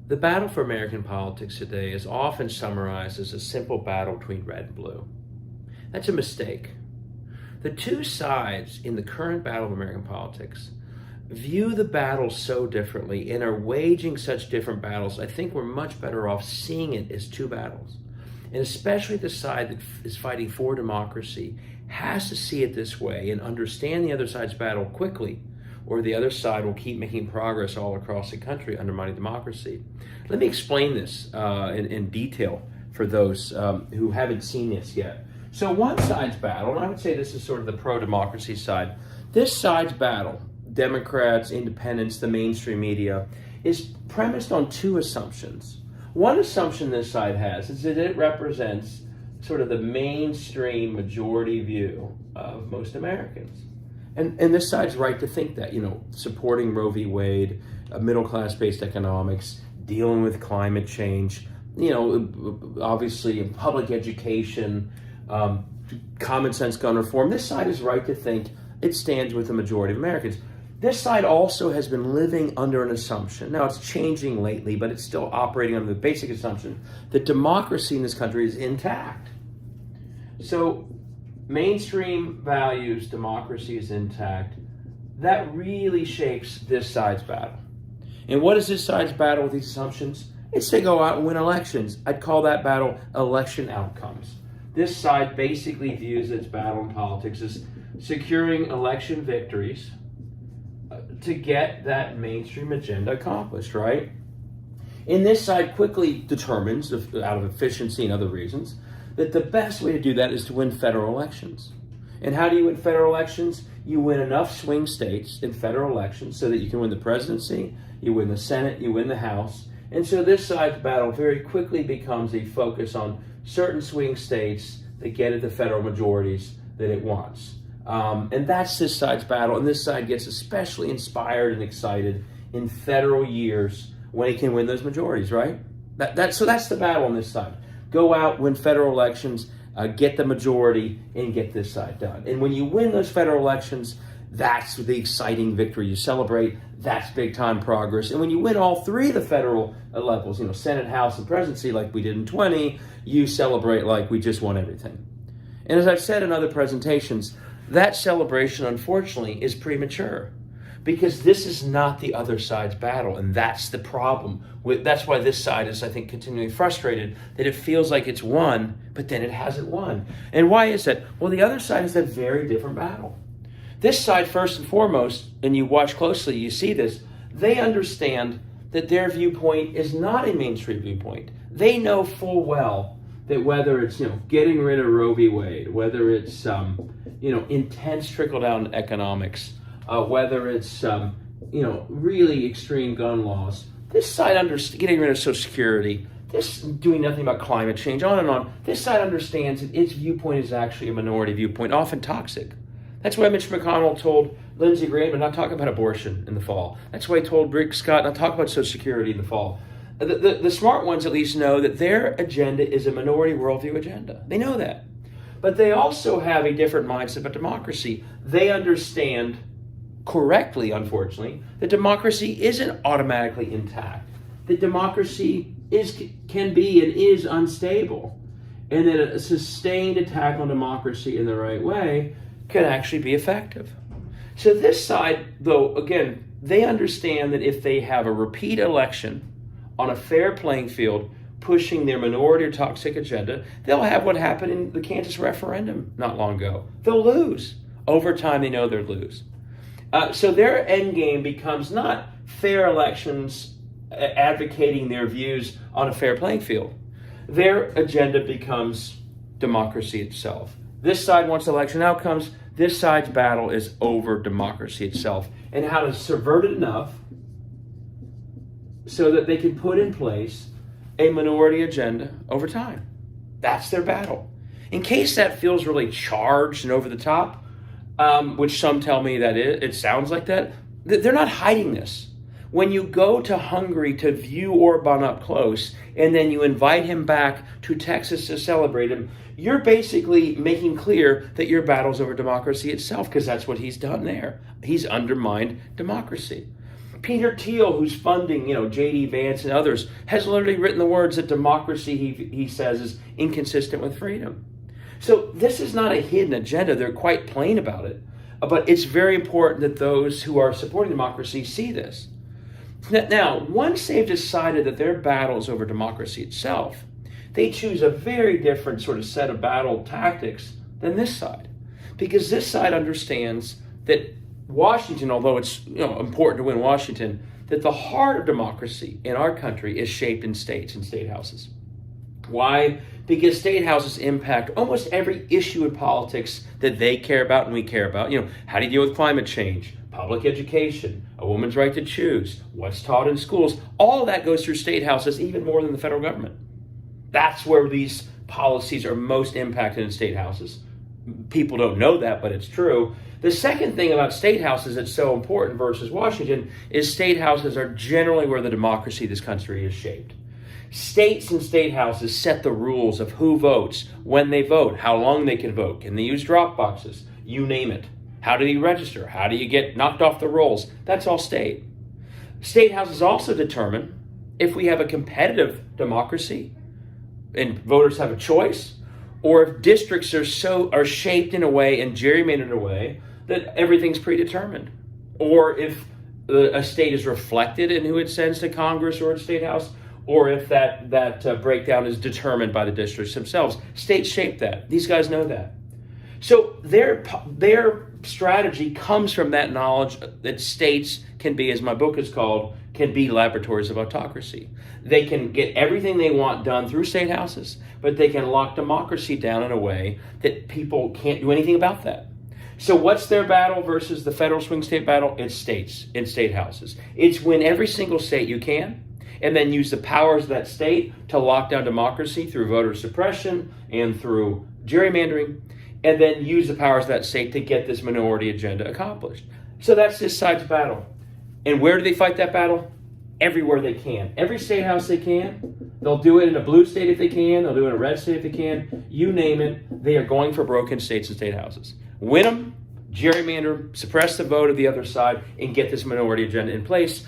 The battle for American politics today is often summarized as a simple battle between red and blue. That's a mistake. The two sides in the current battle of American politics view the battle so differently and are waging such different battles. I think we're much better off seeing it as two battles. And especially the side that is fighting for democracy has to see it this way and understand the other side's battle quickly, or the other side will keep making progress all across the country undermining democracy. Let me explain this in detail for those who haven't seen this yet. So one side's battle, and I would say this is sort of the pro-democracy side, this side's battle, Democrats, independents, the mainstream media, is premised on two assumptions. One assumption this side has is that it represents sort of the mainstream majority view of most Americans. And this side's right to think that, supporting Roe v. Wade, middle-class-based economics, dealing with climate change, obviously in public education, common sense gun reform. This side is right to think it stands with the majority of Americans. This side also has been living under an assumption. Now, it's changing lately, but it's still operating under the basic assumption that democracy in this country is intact. So, mainstream values, democracy is intact. That really shapes this side's battle. And what is this side's battle with these assumptions? It's to go out and win elections. I'd call that battle election outcomes. This side basically views its battle in politics as securing election victories to get that mainstream agenda accomplished, right? And this side quickly determines, out of efficiency and other reasons, that the best way to do that is to win federal elections. And how do you win federal elections? You win enough swing states in federal elections so that you can win the presidency, you win the Senate, you win the House. And so this side's battle very quickly becomes a focus on certain swing states that get at the federal majorities that it wants. And that's this side's battle. And this side gets especially inspired and excited in federal years when it can win those majorities, right? So that's the battle on this side. Go out, win federal elections, get the majority, and get this side done. And when you win those federal elections, that's the exciting victory you celebrate. That's big time progress. And when you win all three of the federal levels, Senate, House, and presidency, like we did in 20, you celebrate like we just won everything. And as I've said in other presentations, that celebration, unfortunately, is premature because this is not the other side's battle, and that's the problem. That's why this side is, I think, continually frustrated that it feels like it's won, but then it hasn't won. And why is that? Well, the other side is a very different battle. This side, first and foremost, and you watch closely, you see this, they understand that their viewpoint is not a mainstream viewpoint. They know full well that whether it's, getting rid of Roe v. Wade, whether it's, intense trickle-down economics, whether it's, really extreme gun laws, this side getting rid of Social Security, this doing nothing about climate change, on and on, this side understands that its viewpoint is actually a minority viewpoint, often toxic. That's why Mitch McConnell told Lindsey Graham not talk about abortion in the fall. That's why he told Rick Scott not talk about Social Security in the fall. The smart ones at least know that their agenda is a minority worldview agenda. They know that. But they also have a different mindset about democracy. They understand correctly, unfortunately, that democracy isn't automatically intact. That democracy can be and is unstable. And that a sustained attack on democracy in the right way can actually be effective. So this side, though, again, they understand that if they have a repeat election on a fair playing field, pushing their minority or toxic agenda, they'll have what happened in the Kansas referendum not long ago. They'll lose. Over time, they know they'll lose. So their end game becomes not fair elections advocating their views on a fair playing field. Their agenda becomes democracy itself. This side wants election outcomes. This side's battle is over democracy itself and how to subvert it enough so that they can put in place a minority agenda over time. That's their battle. In case that feels really charged and over the top, which some tell me that it sounds like that, they're not hiding this. When you go to Hungary to view Orban up close and then you invite him back to Texas to celebrate him, you're basically making clear that your battle's over democracy itself because that's what he's done there. He's undermined democracy. Peter Thiel, who's funding, J.D. Vance and others, has literally written the words that democracy, he says, is inconsistent with freedom. So this is not a hidden agenda. They're quite plain about it. But it's very important that those who are supporting democracy see this. Now, once they've decided that their battle is over democracy itself, they choose a very different sort of set of battle tactics than this side. Because this side understands that Washington, although it's important to win Washington, that the heart of democracy in our country is shaped in states and state houses. Why? Because state houses impact almost every issue in politics that they care about and we care about. How do you deal with climate change, public education, a woman's right to choose, what's taught in schools? All of that goes through state houses even more than the federal government. That's where these policies are most impacted in state houses. People don't know that, but it's true. The second thing about state houses that's so important versus Washington is state houses are generally where the democracy of this country is shaped. States and state houses set the rules of who votes, when they vote, how long they can vote. Can they use drop boxes? You name it. How do you register? How do you get knocked off the rolls? That's all state. State houses also determine if we have a competitive democracy and voters have a choice, or if districts are shaped in a way and gerrymandered in a way that everything's predetermined, or if a state is reflected in who it sends to Congress or its state house, or if that breakdown is determined by the districts themselves. States shape that. These guys know that. So their strategy comes from that knowledge that states can be, as my book is called, can be laboratories of autocracy. They can get everything they want done through state houses, but they can lock democracy down in a way that people can't do anything about that. So what's their battle versus the federal swing state battle? It's states and state houses. It's win every single state you can, and then use the powers of that state to lock down democracy through voter suppression and through gerrymandering, and then use the powers of that state to get this minority agenda accomplished. So that's this side's battle. And where do they fight that battle? Everywhere they can. Every state house they can. They'll do it in a blue state if they can. They'll do it in a red state if they can. You name it. They are going for broken states and state houses. Win them, gerrymander them, suppress the vote of the other side, and get this minority agenda in place.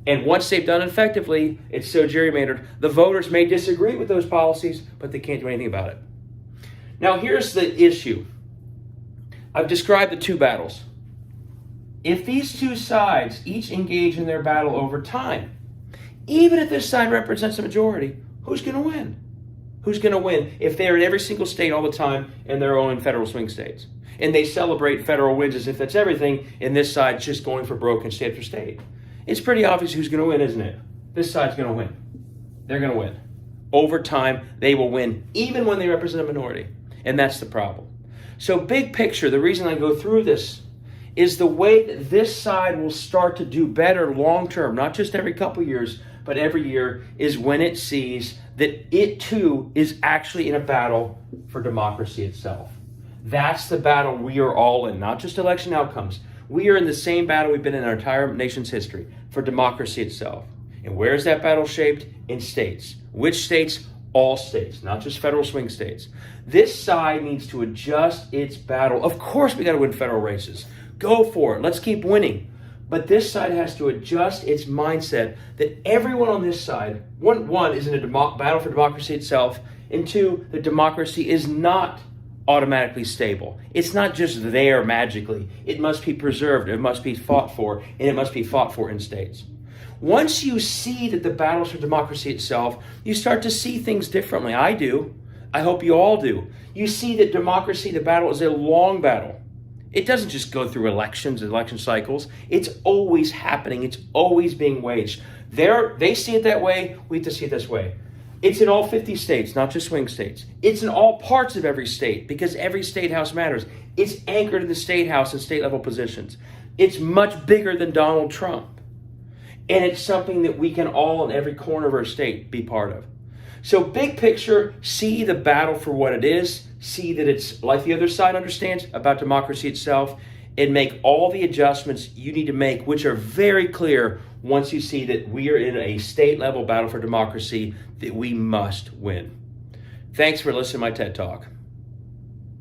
And once they've done it effectively, it's so gerrymandered, the voters may disagree with those policies, but they can't do anything about it. Now, here's the issue. I've described the two battles. If these two sides each engage in their battle over time, even if this side represents a majority, who's going to win? Who's going to win if they're in every single state all the time and they're all in federal swing states? And they celebrate federal wins as if that's everything, and this side's just going for broken state after state. It's pretty obvious who's going to win, isn't it? This side's going to win. They're going to win. Over time, they will win, even when they represent a minority. And that's the problem. So big picture, the reason I go through this is the way that this side will start to do better long term, not just every couple years, but every year, is when it sees that it too is actually in a battle for democracy itself. That's the battle we are all in, not just election outcomes. We are in the same battle we've been in our entire nation's history, for democracy itself. And where is that battle shaped? In states. Which states? All states, not just federal swing states. This side needs to adjust its battle. Of course we got to win federal races. Go for it. Let's keep winning. But this side has to adjust its mindset that everyone on this side, one is in a battle for democracy itself, and two, that democracy is not automatically stable. It's not just there magically. It must be preserved, it must be fought for, and it must be fought for in states. Once you see that the battles for democracy itself, you start to see things differently. I do. I hope you all do. You see that democracy, the battle, is a long battle. It doesn't just go through elections and election cycles. It's always happening. It's always being waged. They see it that way. We have to see it this way. It's in all 50 states, not just swing states. It's in all parts of every state, because every state house matters. It's anchored in the state house and state level positions. It's much bigger than Donald Trump. And it's something that we can all in every corner of our state be part of. So big picture, see the battle for what it is. See that it's, like the other side understands, about democracy itself, and make all the adjustments you need to make, which are very clear once you see that we are in a state level battle for democracy that we must win. Thanks for listening to my TED Talk.